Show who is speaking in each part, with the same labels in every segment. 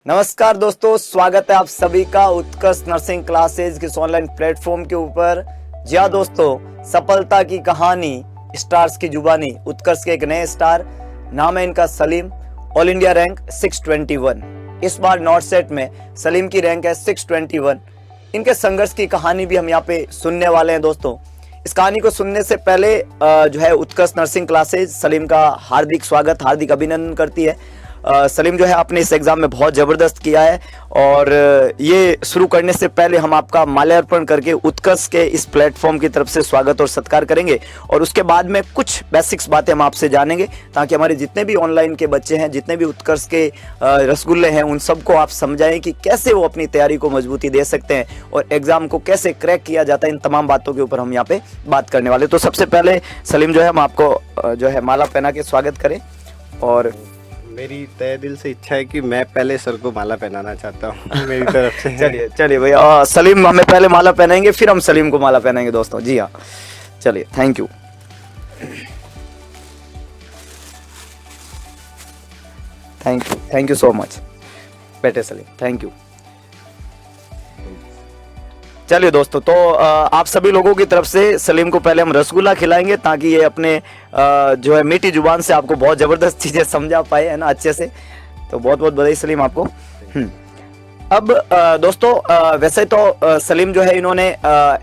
Speaker 1: नमस्कार दोस्तों, स्वागत है आप सभी का उत्कर्ष नर्सिंग क्लासेज के ऑनलाइन प्लेटफॉर्म के ऊपर। जी हाँ दोस्तों, सफलता की कहानी, स्टार्स की जुबानी। उत्कर्ष के एक नए स्टार, नाम है इनका सलीम। All India rank 621। इस बार नॉर्थ सेट में सलीम की रैंक है 621। इनके संघर्ष की कहानी भी हम यहाँ पे सुनने वाले हैं दोस्तों। इस कहानी को सुनने से पहले जो है उत्कर्ष नर्सिंग क्लासेज सलीम का हार्दिक स्वागत, हार्दिक अभिनंदन करती है। सलीम जो है आपने इस एग्जाम में बहुत ज़बरदस्त किया है और ये शुरू करने से पहले हम आपका माल्यार्पण करके उत्कर्ष के इस प्लेटफॉर्म की तरफ से स्वागत और सत्कार करेंगे और उसके बाद में कुछ बेसिक्स बातें हम आपसे जानेंगे ताकि हमारे जितने भी ऑनलाइन के बच्चे हैं, जितने भी उत्कर्ष के रसगुल्ले हैं, उन सबको आप समझाएं कि कैसे वो अपनी तैयारी को मजबूती दे सकते हैं और एग्जाम को कैसे क्रैक किया जाता है। इन तमाम बातों के ऊपर हम यहाँ पे बात करने वाले। तो सबसे पहले सलीम जो है हम आपको जो है माला पहना के स्वागत करें। और
Speaker 2: मेरी तहे दिल से इच्छा है कि मैं पहले सर को माला पहनाना चाहता हूँ मेरी तरफ से।
Speaker 1: चलिए भैया, सलीम हमें पहले माला पहनाएंगे, फिर हम सलीम को माला पहनाएंगे दोस्तों। जी हाँ, चलिए, thank you. Thank you so much. बैठे सलीम, थैंक यू। चलिए दोस्तों, तो आप सभी लोगों की तरफ से सलीम को पहले हम रसगुल्ला खिलाएंगे ताकि ये अपने जो है मीठी जुबान से आपको बहुत ज़बरदस्त चीज़ें समझा पाए, है ना, अच्छे से। तो बहुत बहुत बधाई सलीम आपको। अब दोस्तों, वैसे तो सलीम जो है इन्होंने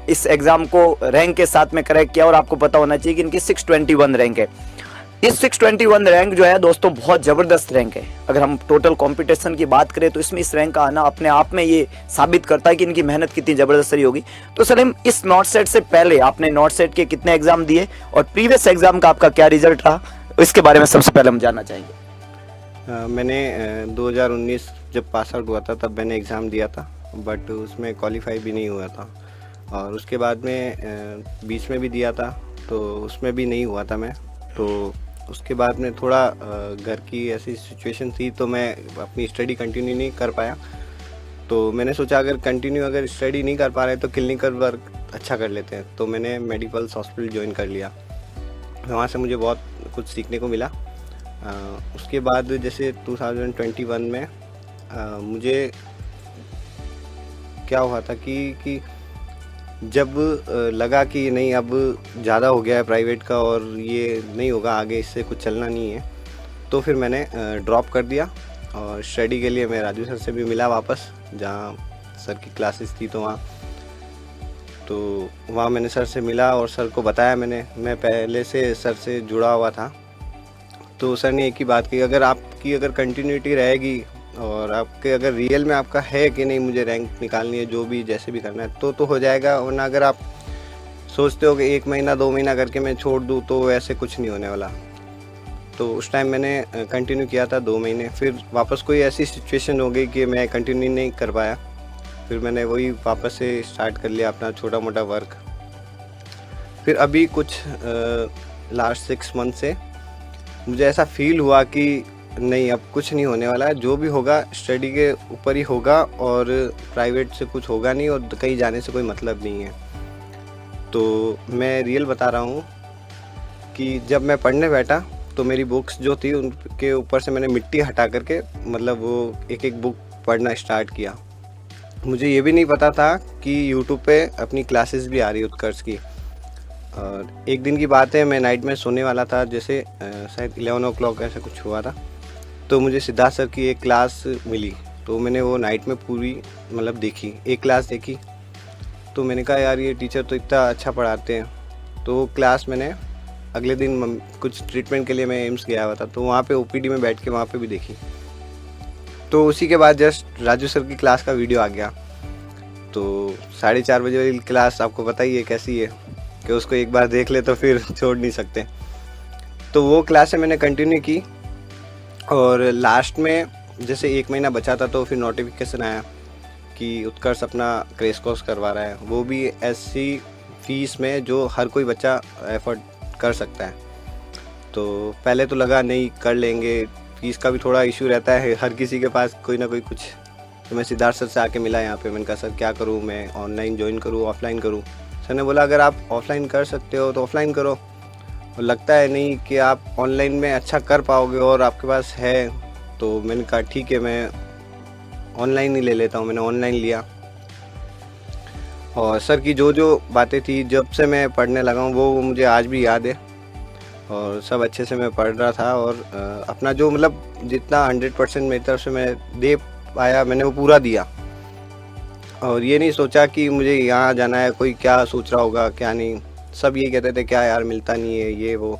Speaker 1: इस एग्ज़ाम को रैंक के साथ में करेक्ट किया और आपको पता होना चाहिए कि इनकी 621 रैंक है। इस 621 रैंक जो है दोस्तों बहुत ज़बरदस्त रैंक है। अगर हम टोटल कंपटीशन की बात करें तो इसमें इस रैंक का आना अपने आप में ये साबित करता है कि इनकी मेहनत कितनी ज़बरदस्त रही होगी। तो सलीम, इस नॉर्थ सेट से पहले आपने नॉर्थ सेट के कितने एग्जाम दिए और प्रीवियस एग्जाम का आपका क्या रिजल्ट रहा, इसके बारे में सबसे पहले हम जानना चाहेंगे।
Speaker 2: मैंने 2019 जब पास आउट हुआ था तब मैंने एग्ज़ाम दिया था, बट उसमें क्वालिफाई भी नहीं हुआ था। और उसके बाद में बीच में भी दिया था तो उसमें भी नहीं हुआ था मैं। तो उसके बाद में थोड़ा घर की ऐसी सिचुएशन थी तो मैं अपनी स्टडी कंटिन्यू नहीं कर पाया। तो मैंने सोचा अगर स्टडी नहीं कर पा रहे तो क्लिनिकल वर्क अच्छा कर लेते हैं। तो मैंने मेडिकल हॉस्पिटल ज्वाइन कर लिया। वहाँ से मुझे बहुत कुछ सीखने को मिला। उसके बाद जैसे 2021 में मुझे क्या हुआ था कि जब लगा कि नहीं, अब ज़्यादा हो गया है प्राइवेट का और ये नहीं होगा आगे, इससे कुछ चलना नहीं है, तो फिर मैंने ड्रॉप कर दिया। और स्टडी के लिए मैं राजू सर से भी मिला वापस, जहाँ सर की क्लासेस थी। तो वहाँ मैंने सर से मिला और सर को बताया मैं पहले से सर से जुड़ा हुआ था। तो सर ने एक ही बात की, अगर कंटिन्यूटी रहेगी और आपके अगर रियल में आपका है कि नहीं मुझे रैंक निकालनी है, जो भी जैसे भी करना है तो हो जाएगा। वरना अगर आप सोचते हो कि 1 महीना 2 महीना करके मैं छोड़ दूँ तो ऐसे कुछ नहीं होने वाला। तो उस टाइम मैंने कंटिन्यू किया था 2 महीने। फिर वापस कोई ऐसी सिचुएशन हो गई कि मैं कंटिन्यू नहीं कर पाया। फिर मैंने वही वापस से स्टार्ट कर लिया अपना छोटा मोटा वर्क। फिर अभी कुछ लास्ट 6 मंथ से मुझे ऐसा फील हुआ कि नहीं, अब कुछ नहीं होने वाला है, जो भी होगा स्टडी के ऊपर ही होगा और प्राइवेट से कुछ होगा नहीं और कहीं जाने से कोई मतलब नहीं है। तो मैं रियल बता रहा हूँ कि जब मैं पढ़ने बैठा तो मेरी बुक्स जो थी उनके ऊपर से मैंने मिट्टी हटा करके मतलब वो एक बुक पढ़ना स्टार्ट किया। मुझे ये भी नहीं पता था कि यूट्यूब पे अपनी क्लासेस भी आ रही उत्कर्ष की। और एक दिन की बात है, मैं नाइट में सोने वाला था, जैसे शायद 11 o'clock ऐसा कुछ हुआ था। तो मुझे सिद्धार्थ सर की एक क्लास मिली, तो मैंने वो नाइट में पूरी मतलब देखी, एक क्लास देखी। तो मैंने कहा यार ये टीचर तो इतना अच्छा पढ़ाते हैं। तो वो क्लास मैंने अगले दिन कुछ ट्रीटमेंट के लिए मैं एम्स गया हुआ था, तो वहाँ पे ओपीडी में बैठ के वहाँ पे भी देखी। तो उसी के बाद जस्ट राजू सर की क्लास का वीडियो आ गया। तो 4:30 बजे वाली क्लास आपको पता ही है कैसी है कि उसको एक बार देख ले तो फिर छोड़ नहीं सकते। तो वो क्लास से मैंने कंटिन्यू की और लास्ट में जैसे 1 महीना बचा था तो फिर नोटिफिकेशन आया कि उत्कर्ष अपना क्रैश कोर्स करवा रहा है, वो भी ऐसी फीस में जो हर कोई बच्चा एफर्ट कर सकता है। तो पहले तो लगा नहीं कर लेंगे, फीस का भी थोड़ा इशू रहता है, हर किसी के पास कोई ना कोई कुछ। तो मैं सिद्धार्थ सर से आके मिला यहाँ पे, मैंने कहा सर क्या करूँ, मैं ऑनलाइन ज्वाइन करूँ ऑफलाइन करूँ। सर ने बोला अगर आप ऑफलाइन कर सकते हो तो ऑफलाइन करो, और लगता है नहीं कि आप ऑनलाइन में अच्छा कर पाओगे और आपके पास है। तो मैंने कहा ठीक है, मैं ऑनलाइन ही ले लेता हूँ, मैंने ऑनलाइन लिया। और सर की जो जो बातें थी जब से मैं पढ़ने लगा हूँ वो मुझे आज भी याद है, और सब अच्छे से मैं पढ़ रहा था। और अपना जो मतलब जितना 100% मेरी तरफ से मैं दे पाया मैंने वो पूरा दिया। और ये नहीं सोचा कि मुझे यहाँ जाना है, कोई क्या सोच रहा होगा क्या नहीं। सब ये कहते थे क्या यार मिलता नहीं है ये वो।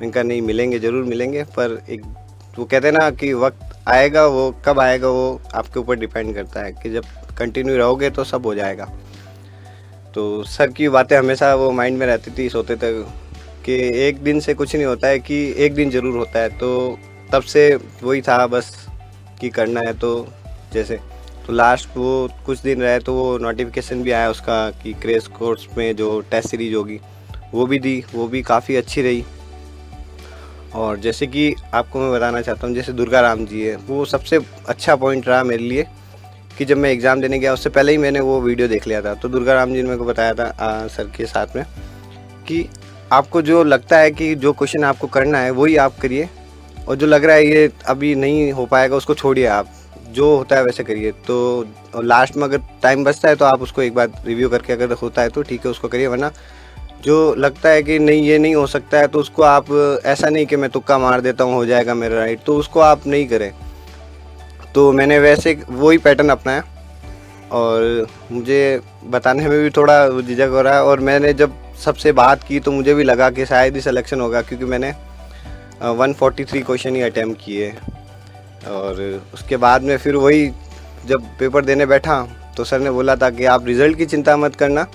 Speaker 2: इनका नहीं, मिलेंगे ज़रूर मिलेंगे, पर एक वो कहते हैं ना कि वक्त आएगा, वो कब आएगा वो आपके ऊपर डिपेंड करता है कि जब कंटिन्यू रहोगे तो सब हो जाएगा। तो सर की बातें हमेशा वो माइंड में रहती थी सोते तक कि एक दिन से कुछ नहीं होता है, कि एक दिन ज़रूर होता है। तो तब से वही था बस कि करना है। तो जैसे तो लास्ट वो कुछ दिन रहे तो वो नोटिफिकेशन भी आया उसका कि क्रैश कोर्स में जो टेस्ट सीरीज होगी वो भी दी, वो भी काफ़ी अच्छी रही। और जैसे कि आपको मैं बताना चाहता हूँ, जैसे दुर्गा राम जी है, वो सबसे अच्छा पॉइंट रहा मेरे लिए कि जब मैं एग्ज़ाम देने गया उससे पहले ही मैंने वो वीडियो देख लिया था। तो दुर्गा राम जी ने मेरे को बताया था सर के साथ में कि आपको जो लगता है कि जो क्वेश्चन आपको करना है वही आप करिए, और जो लग रहा है ये अभी नहीं हो पाएगा उसको छोड़िए, आप जो होता है वैसे करिए। तो लास्ट में अगर टाइम बचता है तो आप उसको एक बार रिव्यू करके अगर होता है तो ठीक है उसको करिए, वरना जो लगता है कि नहीं ये नहीं हो सकता है तो उसको आप ऐसा नहीं कि मैं तुक्का मार देता हूँ हो जाएगा मेरा राइट, तो उसको आप नहीं करें। तो मैंने वैसे वही पैटर्न अपनाया, और मुझे बताने में भी थोड़ा झिझक हो रहा है। और मैंने जब सबसे बात की तो मुझे भी लगा कि शायद ही सिलेक्शन होगा, क्योंकि मैंने 143 क्वेश्चन ही अटैम्प्ट किए। और उसके बाद में फिर वही जब पेपर देने बैठा तो सर ने बोला था कि आप रिज़ल्ट की चिंता मत करना,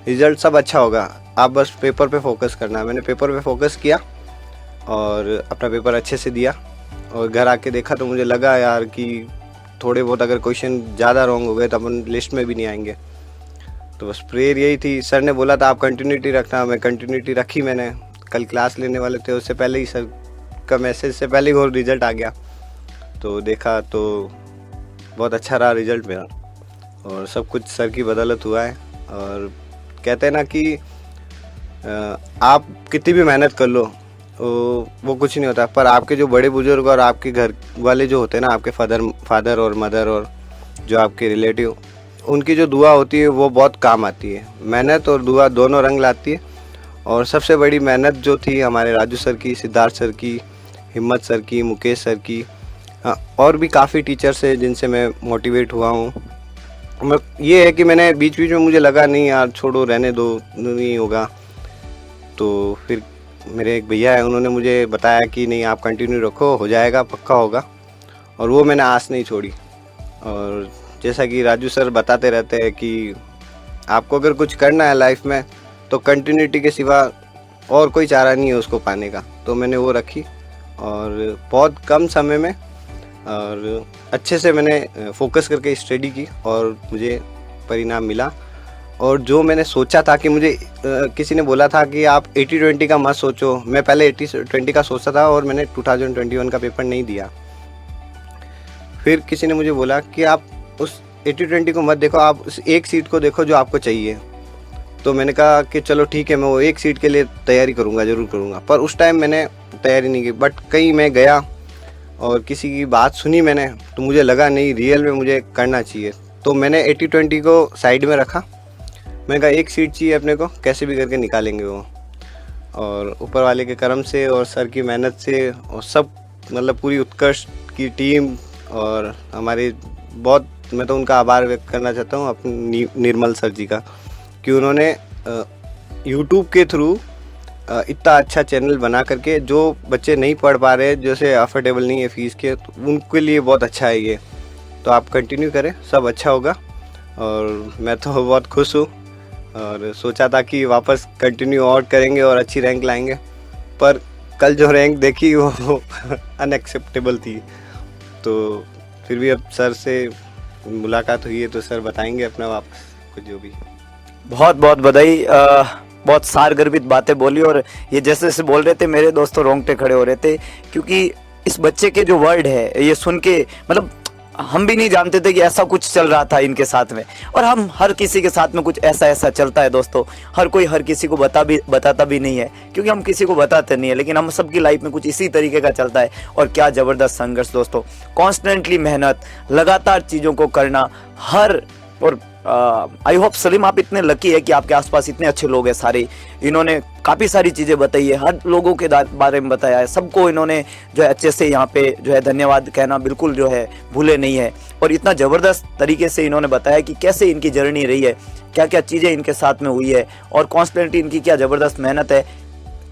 Speaker 2: रिज़ल्ट सब अच्छा होगा, आप बस पेपर पे फोकस करना। मैंने पेपर पे फोकस किया और अपना पेपर अच्छे से दिया। और घर आके देखा तो मुझे लगा यार कि थोड़े बहुत अगर क्वेश्चन ज़्यादा रॉन्ग हो गए तो अपन लिस्ट में भी नहीं आएंगे। तो बस प्रेयर यही थी। सर ने बोला था आप कंटिन्यूटी रखना, मैं कंटिन्यूटी रखी। मैंने कल क्लास लेने वाले थे उससे पहले ही सर का मैसेज से पहले ही वो रिज़ल्ट आ गया। तो देखा तो बहुत अच्छा रहा रिज़ल्ट मेरा, और सब कुछ सर की बदौलत हुआ है। और कहते हैं ना कि आप कितनी भी मेहनत कर लो वो कुछ नहीं होता, पर आपके जो बड़े बुजुर्ग और आपके घर वाले जो होते हैं ना, आपके फादर और मदर और जो आपके रिलेटिव, उनकी जो दुआ होती है वो बहुत काम आती है। मेहनत और दुआ दोनों रंग लाती है। और सबसे बड़ी मेहनत जो थी हमारे राजू सर की, सिद्धार्थ सर की, हिम्मत सर की, मुकेश सर की, और भी काफ़ी टीचर्स हैं जिनसे मैं मोटिवेट हुआ हूँ। मैं ये है कि मैंने बीच बीच में मुझे लगा नहीं यार छोड़ो रहने दो, नहीं होगा। तो फिर मेरे एक भैया है, उन्होंने मुझे बताया कि नहीं आप कंटिन्यू रखो, हो जाएगा, पक्का होगा। और वो मैंने आस नहीं छोड़ी। और जैसा कि राजू सर बताते रहते हैं कि आपको अगर कुछ करना है लाइफ में तो कंटिन्यूटी के सिवा और कोई चारा नहीं है उसको पाने का। तो मैंने वो रखी और बहुत कम समय में और अच्छे से मैंने फोकस करके स्टडी की और मुझे परिणाम मिला। और जो मैंने सोचा था कि मुझे किसी ने बोला था कि आप 80-20 का मत सोचो, मैं पहले 80-20 का सोचता था और मैंने 2021 का पेपर नहीं दिया। फिर किसी ने मुझे बोला कि आप उस 80-20 को मत देखो, आप उस एक सीट को देखो जो आपको चाहिए। तो मैंने कहा कि चलो ठीक है, मैं वो एक सीट के लिए तैयारी करूँगा, ज़रूर करूँगा। पर उस टाइम मैंने तैयारी नहीं की, बट कहीं मैं गया और किसी की बात सुनी मैंने, तो मुझे लगा नहीं रियल में मुझे करना चाहिए। तो मैंने 80-20 को साइड में रखा। मैंने कहा एक सीट चाहिए अपने को, कैसे भी करके निकालेंगे वो। और ऊपर वाले के करम से और सर की मेहनत से और सब मतलब पूरी उत्कर्ष की टीम और हमारे बहुत, मैं तो उनका आभार व्यक्त करना चाहता हूँ अपनी निर्मल सर जी का, कि उन्होंने यूट्यूब के थ्रू इतना अच्छा चैनल बना करके जो बच्चे नहीं पढ़ पा रहे, जैसे अफोर्डेबल नहीं है फ़ीस के, तो उनके लिए बहुत अच्छा है ये। तो आप कंटिन्यू करें, सब अच्छा होगा। और मैं तो बहुत खुश हूँ और सोचा था कि वापस कंटिन्यू और करेंगे और अच्छी रैंक लाएंगे, पर कल जो रैंक देखी वो अनएक्सेप्टेबल थी। तो फिर भी अब सर से मुलाकात हुई है तो सर बताएंगे अपना वापस कुछ जो भी।
Speaker 1: बहुत बहुत बधाई। बहुत सार गर्भित बातें बोली, और ये जैसे जैसे बोल रहे थे मेरे दोस्तों रोंगटे खड़े हो रहे थे, क्योंकि इस बच्चे के जो वर्ड है ये सुन के मतलब हम भी नहीं जानते थे कि ऐसा कुछ चल रहा था इनके साथ में। और हम हर किसी के साथ में कुछ ऐसा ऐसा चलता है दोस्तों। हर कोई हर किसी को बताता भी नहीं है, क्योंकि हम किसी को बताते नहीं है, लेकिन हम सबकी लाइफ में कुछ इसी तरीके का चलता है। और क्या ज़बरदस्त संघर्ष दोस्तों, कॉन्स्टेंटली मेहनत, लगातार चीज़ों को करना, और आई होप सलीम आप इतने लकी है कि आपके आसपास इतने अच्छे लोग हैं सारे। इन्होंने काफ़ी सारी चीज़ें बताई है, हर लोगों के बारे में बताया है, सबको इन्होंने जो है अच्छे से यहाँ पे जो है धन्यवाद कहना बिल्कुल जो है भूले नहीं है। और इतना ज़बरदस्त तरीके से इन्होंने बताया कि कैसे इनकी जर्नी रही है, क्या क्या चीज़ें इनके साथ में हुई है, और कॉन्स्टेंटली इनकी क्या ज़बरदस्त मेहनत है।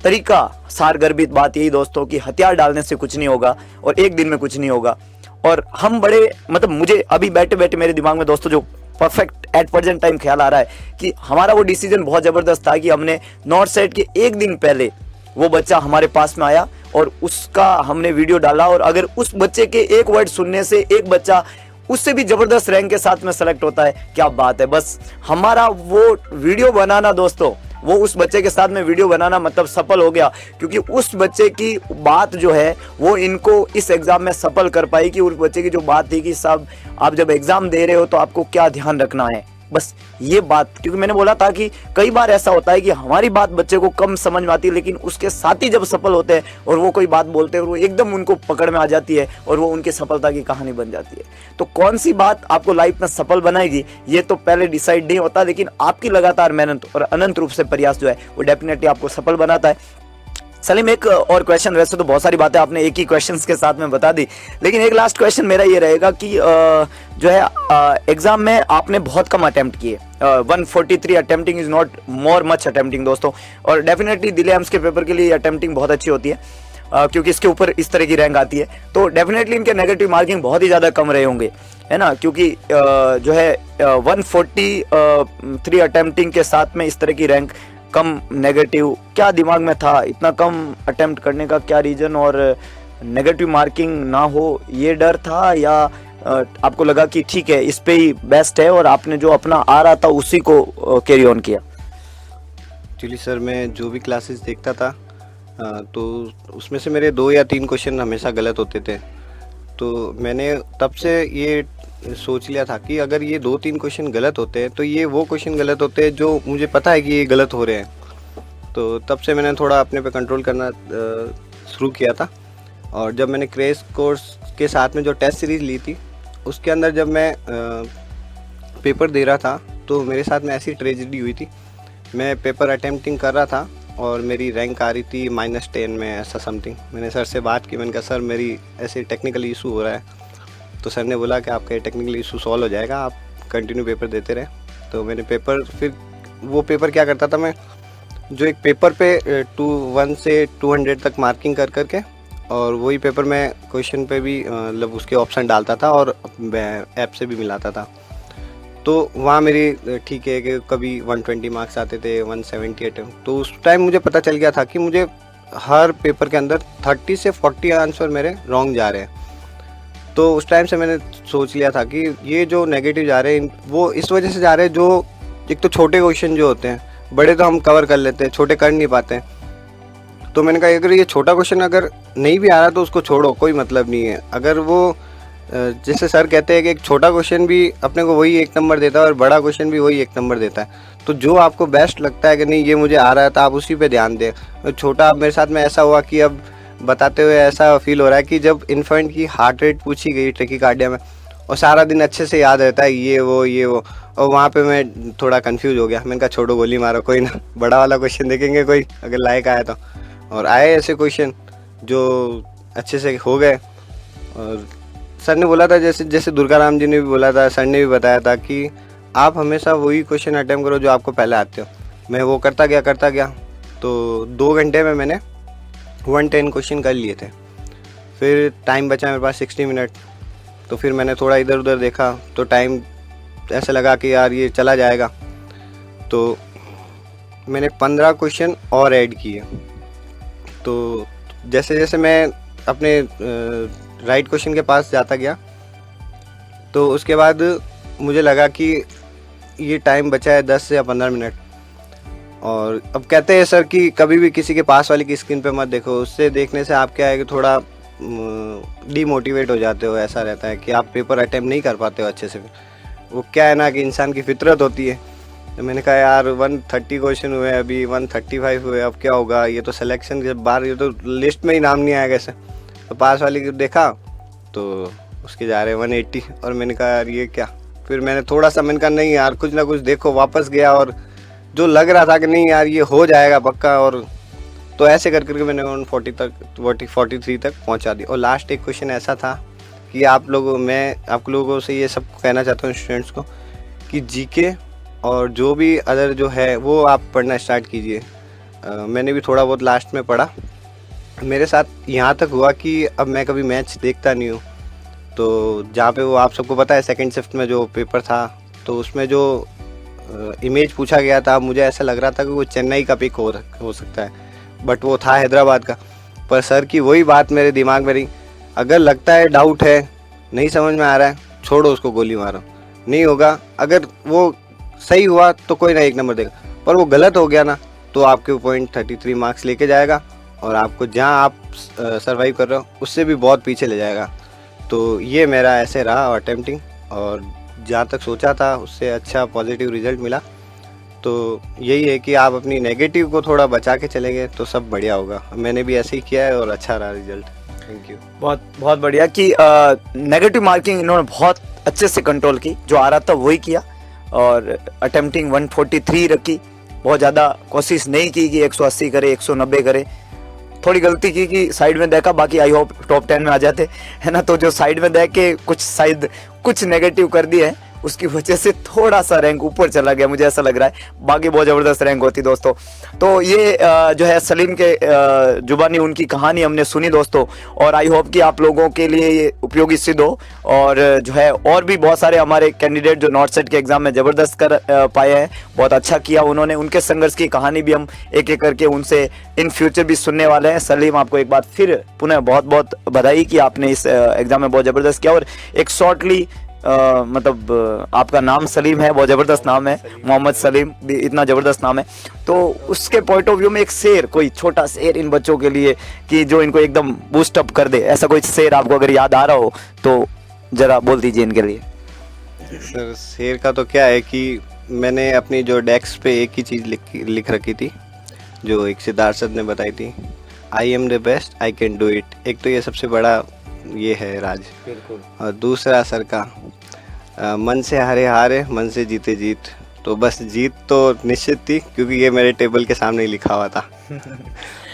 Speaker 1: तरीका सारगर्भित बात यही दोस्तों कि हथियार डालने से कुछ नहीं होगा और एक दिन में कुछ नहीं होगा। और हम बड़े मतलब मुझे अभी बैठे बैठे मेरे दिमाग में दोस्तों जो परफेक्ट एट प्रेजेंट टाइम ख्याल आ रहा है कि हमारा वो डिसीजन बहुत ज़बरदस्त था कि हमने नॉर्थ साइड के एक दिन पहले वो बच्चा हमारे पास में आया और उसका हमने वीडियो डाला। और अगर उस बच्चे के एक वर्ड सुनने से एक बच्चा उससे भी ज़बरदस्त रैंक के साथ में सेलेक्ट होता है, क्या बात है। बस हमारा वो वीडियो बनाना दोस्तों, वो उस बच्चे के साथ में वीडियो बनाना मतलब सफल हो गया, क्योंकि उस बच्चे की बात जो है वो इनको इस एग्ज़ाम में सफल कर पाई। कि उस बच्चे की जो बात थी कि साहब आप जब एग्ज़ाम दे रहे हो तो आपको क्या ध्यान रखना है, बस ये बात। क्योंकि मैंने बोला था कि कई बार ऐसा होता है कि हमारी बात बच्चे को कम समझ में आती है, लेकिन उसके साथी जब सफल होते हैं और वो कोई बात बोलते हैं और वो एकदम उनको पकड़ में आ जाती है और वो उनकी सफलता की कहानी बन जाती है। तो कौन सी बात आपको लाइफ में सफल बनाएगी ये तो पहले डिसाइड नहीं होता, लेकिन आपकी लगातार मेहनत और अनंत रूप से प्रयास जो है वो डेफिनेटली आपको सफल बनाता है। सलीम एक और क्वेश्चन, वैसे तो बहुत सारी बातें आपने एक ही क्वेश्चन के साथ में बता दी, लेकिन एक लास्ट क्वेश्चन मेरा ये रहेगा कि जो है एग्जाम में आपने बहुत कम अटेम्प्ट किए, 143 attempting is not more much attempting दोस्तों। और डेफिनेटली दिल्ली एम्स के पेपर के लिए अटेम्प्टिंग बहुत अच्छी होती है, क्योंकि इसके ऊपर इस तरह की रैंक आती है। तो डेफिनेटली इनके नेगेटिव मार्किंग बहुत ही ज़्यादा कम रहे होंगे, है ना, क्योंकि जो है 143 अटेम्प्टिंग के साथ में इस तरह की रैंक कम नेगेटिव, क्या दिमाग में था इतना कम अटेम्प्ट करने का, क्या रीजन? और नेगेटिव मार्किंग ना हो ये डर था, या आपको लगा कि ठीक है इस पे ही बेस्ट है और आपने जो अपना आ रहा था उसी को कैरी ऑन किया?
Speaker 2: एक्चुअली सर मैं जो भी क्लासेस देखता था तो उसमें से मेरे 2 या 3 क्वेश्चन हमेशा गलत होते थे। तो मैंने तब से ये सोच लिया था कि अगर ये 2-3 क्वेश्चन गलत होते हैं तो ये वो क्वेश्चन गलत होते हैं जो मुझे पता है कि ये गलत हो रहे हैं। तो तब से मैंने थोड़ा अपने पे कंट्रोल करना शुरू किया था। और जब मैंने क्रैश कोर्स के साथ में जो टेस्ट सीरीज़ ली थी उसके अंदर जब मैं पेपर दे रहा था तो मेरे साथ में ऐसी ट्रेजेडी हुई थी। मैं पेपर अटेम्प्टिंग कर रहा था और मेरी रैंक आ रही थी -10 में ऐसा समथिंग। मैंने सर से बात की, मैंने कहा सर मेरी ऐसे टेक्निकल इशू हो रहा है। तो सर ने बोला कि आपका टेक्निकल इशू सॉल्व हो जाएगा, आप कंटिन्यू पेपर देते रहे। तो मैंने पेपर, फिर वो पेपर क्या करता था मैं, जो एक पेपर पे 1 से 200 तक मार्किंग कर करके, और वही पेपर मैं क्वेश्चन पे भी मतलब उसके ऑप्शन डालता था और ऐप से भी मिलाता था। तो वहाँ मेरी ठीक है कि कभी 120 मार्क्स आते थे, 178। तो उस टाइम मुझे पता चल गया था कि मुझे हर पेपर के अंदर 30 से 40 आंसर मेरे रॉन्ग जा रहे हैं। तो उस टाइम से मैंने सोच लिया था कि ये जो नेगेटिव जा रहे हैं वो इस वजह से जा रहे हैं, जो एक तो छोटे क्वेश्चन जो होते हैं, बड़े तो हम कवर कर लेते हैं, छोटे कर नहीं पाते हैं। तो मैंने कहा अगर ये छोटा क्वेश्चन अगर नहीं भी आ रहा तो उसको छोड़ो, कोई मतलब नहीं है। अगर वो जैसे सर कहते हैं कि एक छोटा क्वेश्चन भी अपने को वही 1 नंबर देता है और बड़ा क्वेश्चन भी वही 1 नंबर देता है। तो जो आपको बेस्ट लगता है कि नहीं ये मुझे आ रहा है तो आप उसी पे ध्यान दें। छोटा, अब मेरे साथ में ऐसा हुआ कि अब बताते हुए ऐसा फील हो रहा है कि जब इन्फेंट की हार्ट रेट पूछी गई टैकीकार्डिया में, और सारा दिन अच्छे से याद रहता है ये वो, और वहाँ पे मैं थोड़ा कंफ्यूज हो गया। मैंने कहा छोड़ो, गोली मारो, कोई ना, बड़ा वाला क्वेश्चन देखेंगे कोई अगर लायक आया तो। और आए ऐसे क्वेश्चन जो अच्छे से हो गए। और सर ने बोला था, जैसे दुर्गाराम जी ने भी बोला था, सर ने भी बताया था कि आप हमेशा वही क्वेश्चन अटेम्प्ट करो जो आपको पहले आते हो। मैं वो करता गया। तो 2 घंटे में मैंने 110 क्वेश्चन कर लिए थे। फिर टाइम बचा मेरे पास 60 मिनट। तो फिर मैंने थोड़ा इधर उधर देखा तो टाइम ऐसा लगा कि यार ये चला जाएगा। तो मैंने 15 क्वेश्चन और ऐड किए। तो जैसे जैसे मैं अपने राइट क्वेश्चन के पास जाता गया तो उसके बाद मुझे लगा कि ये टाइम बचा है 10 से या 15 मिनट। और अब कहते हैं सर कि कभी भी किसी के पास वाले की स्क्रीन पे मत देखो, उससे देखने से आप क्या है कि थोड़ा डीमोटिवेट हो जाते हो, ऐसा रहता है कि आप पेपर अटेम्प्ट नहीं कर पाते हो अच्छे से। वो क्या है ना कि इंसान की फितरत होती है। तो मैंने कहा यार 130 क्वेश्चन हुए, अभी 135 हुए, अब क्या होगा, ये तो सिलेक्शन के बाहर, ये तो लिस्ट में ही नाम नहीं आएगा ऐसे। तो पास वाले को देखा तो उसके जा रहे 180, और मैंने कहा यार ये क्या। फिर मैंने थोड़ा सा, मैंने कहा नहीं यार कुछ ना कुछ देखो, वापस गया और जो लग रहा था कि नहीं यार ये हो जाएगा पक्का, और तो ऐसे कर करके मैंने 140 तक 43 तक पहुंचा दी। और लास्ट एक क्वेश्चन ऐसा था कि मैं आप लोगों से ये सब कहना चाहता हूँ स्टूडेंट्स को कि जीके और जो भी अदर जो है वो आप पढ़ना स्टार्ट कीजिए। मैंने भी थोड़ा बहुत लास्ट में पढ़ा। मेरे साथ यहाँ तक हुआ कि अब मैं कभी मैच देखता नहीं हूँ, तो जहाँ पे वो आप सबको पता है सेकंड शिफ्ट में जो पेपर था, तो उसमें जो इमेज पूछा गया था, मुझे ऐसा लग रहा था कि वो चेन्नई का पिक हो सकता है, बट वो था हैदराबाद का। पर सर की वही बात मेरे दिमाग में रही, अगर लगता है डाउट है, नहीं समझ में आ रहा है, छोड़ो उसको, गोली मारो, नहीं होगा। अगर वो सही हुआ तो कोई ना 1 नंबर देगा, पर वो गलत हो गया ना तो आपके 0.33 मार्क्स लेके जाएगा और आपको जहाँ आप सर्वाइव कर रहे हो उससे भी बहुत पीछे ले जाएगा। तो ये मेरा ऐसे रहा अटेम्प्टिंग, और जहाँ तक सोचा था उससे अच्छा पॉजिटिव रिजल्ट मिला। तो यही है कि आप अपनी नेगेटिव को थोड़ा बचा के चलेंगे तो सब बढ़िया होगा। मैंने भी ऐसे ही किया है और अच्छा रहा रिजल्ट। Thank you.
Speaker 1: बहुत बहुत बढ़िया कि नेगेटिव मार्किंग इन्होंने बहुत अच्छे से कंट्रोल की, जो आ रहा था वही किया, और अटेम्प्टिंग 143 रखी। बहुत ज़्यादा कोशिश नहीं की कि 180 करे, 190 करे। थोड़ी गलती की कि साइड में देखा, बाकी आई होप टॉप 10 में आ जाते, है ना। तो जो साइड में देख के कुछ नेगेटिव कर दिए हैं, उसकी वजह से थोड़ा सा रैंक ऊपर चला गया, मुझे ऐसा लग रहा है। बाकी बहुत ज़बरदस्त रैंक होती दोस्तों। तो ये जो है सलीम के जुबानी उनकी कहानी हमने सुनी दोस्तों, और आई होप कि आप लोगों के लिए ये उपयोगी सिद्ध हो। और जो है और भी बहुत सारे हमारे कैंडिडेट जो नॉर्थ सेट के एग्ज़ाम में ज़बरदस्त कर पाए हैं, बहुत अच्छा किया उन्होंने, उनके संघर्ष की कहानी भी हम एक एक करके उनसे इन फ्यूचर भी सुनने वाले हैं। सलीम, आपको एक बार फिर पुनः बहुत बहुत बधाई कि आपने इस एग्ज़ाम में बहुत ज़बरदस्त किया। और एक शॉर्टली मतलब आपका नाम सलीम है, बहुत ज़बरदस्त नाम है, मोहम्मद सलीम भी इतना ज़बरदस्त नाम है। तो उसके पॉइंट ऑफ व्यू में एक शेर, कोई छोटा शेर इन बच्चों के लिए कि जो इनको एकदम बूस्ट अप कर दे, ऐसा कोई शेर आपको अगर याद आ रहा हो तो ज़रा बोल दीजिए इनके लिए।
Speaker 2: सर शेर का तो क्या है कि मैंने अपनी जो डेस्क पे एक ही चीज़ लिख रखी थी, जो एक सिद्धार्थ सर ने बताई थी, I am the best, I can do it. एक तो ये सबसे बड़ा ये है राज।
Speaker 1: बिल्कुल।
Speaker 2: और दूसरा सर का मन से हारे हारे, मन से जीते जीत। तो बस जीत तो निश्चित थी, क्योंकि ये मेरे टेबल के सामने ही लिखा हुआ था।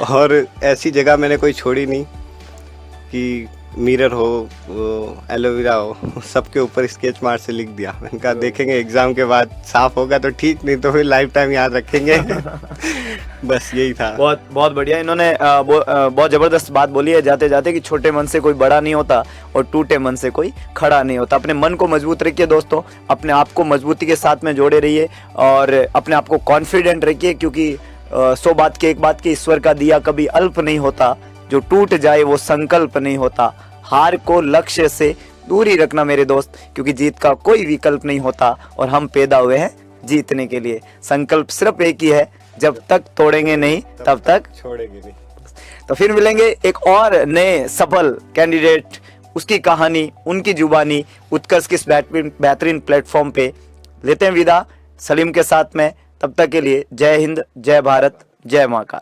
Speaker 2: और ऐसी जगह मैंने कोई छोड़ी नहीं कि मिरर हो, वो एलोवेरा हो, सबके ऊपर स्केच मार से लिख दिया। मैंने कहा देखेंगे एग्ज़ाम के बाद साफ होगा तो ठीक, नहीं तो फिर लाइफ टाइम याद रखेंगे। बस यही था। बहुत
Speaker 1: बहुत बढ़िया। इन्होंने बहुत ज़बरदस्त बात बोली है जाते जाते कि छोटे मन से कोई बड़ा नहीं होता और टूटे मन से कोई खड़ा नहीं होता। अपने मन को मजबूत रखिए दोस्तों, अपने आप को मजबूती के साथ में जोड़े रहिए और अपने आप को कॉन्फिडेंट रखिए, क्योंकि 100 बात की एक बात की, ईश्वर का दिया कभी अल्प नहीं होता, जो टूट जाए वो संकल्प नहीं होता। हार को लक्ष्य से दूरी रखना मेरे दोस्त, क्योंकि जीत का कोई विकल्प नहीं होता और हम पैदा हुए हैं जीतने के लिए। संकल्प सिर्फ एक ही है, जब तक तोड़ेंगे नहीं तब तक
Speaker 2: छोड़ेंगे नहीं।
Speaker 1: तो फिर मिलेंगे एक और नए सफल कैंडिडेट, उसकी कहानी, उनकी जुबानी, उत्कर्ष के इस बेहतरीन प्लेटफॉर्म पे लेते हैं विदा सलीम के साथ में। तब तक के लिए जय हिंद, जय भारत, जय महाकाल।